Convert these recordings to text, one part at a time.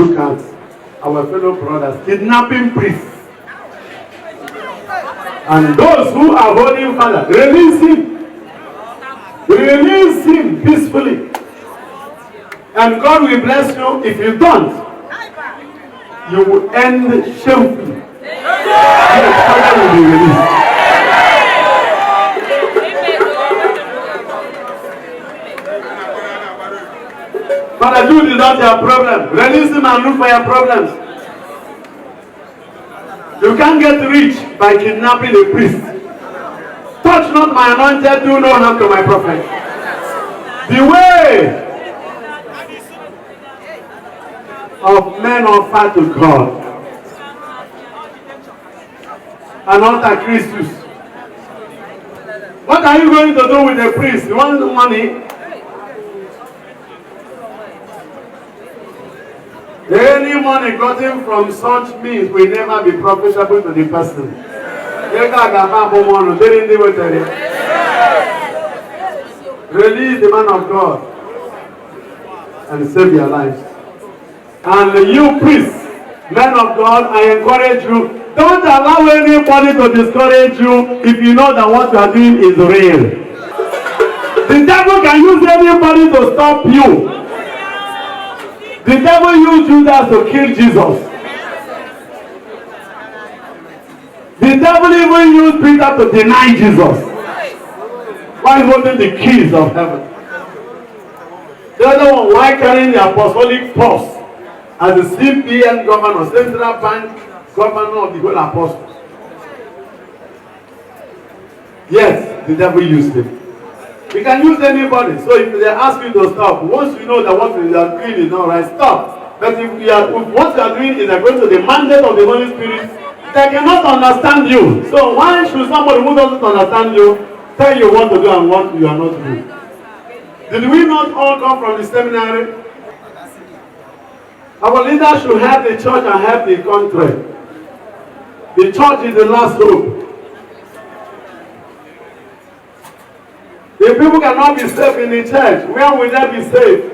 look at our fellow brothers kidnapping priests. And those who are holding Father, release him. Release him peacefully. And God will bless you. If you don't, you will end shamefully. Your Father will be released. Father, Jude is not your problem. Release him and look for your problems. You can't get rich by kidnapping a priest. Touch not my anointed, do no harm to my prophet. The way of men offer to God and not a Christus. What are you going to do with the priest? You want money? Any money gotten from such means will never be profitable to the person. Release the man of God and save your lives. And you priests, men of God, I encourage you, don't allow anybody to discourage you if you know that what you are doing is real. The devil can use anybody to stop you. The devil used Judas to kill Jesus. The devil even used Peter to deny Jesus while holding the keys of heaven. The other one, why carrying the apostolic purse as the CBN governor, central bank governor of the whole apostles? Yes, the devil used him. You can use anybody. So if they ask you to stop, once you know that what you are doing is not right, stop. But if what you are doing is according to the mandate of the Holy Spirit, they cannot understand you. So why should somebody who doesn't understand you tell you what to do and what you are not doing? Did we not all come from the seminary? Our leaders should help the church and help the country. The church is the last hope. If people cannot be safe in the church, where will they be safe?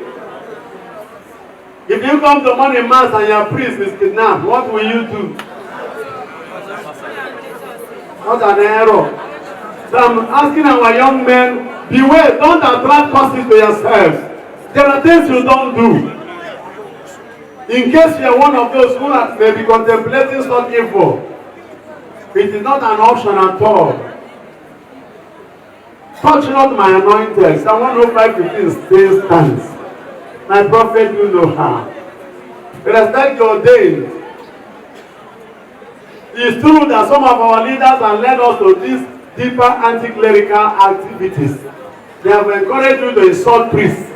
If you come to morning mass and your priest is kidnapped, what will you do? What an error. So I'm asking our young men, beware, don't attract causes to yourselves. There are things you don't do. In case you are one of those who may be contemplating such evil, it is not an option at all. Touch not my anointed. Psalm 105:15 still stands. My prophet, you know how. Respect your days. It's true that some of our leaders have led us to these deeper anti-clerical activities. They have encouraged you to insult priests.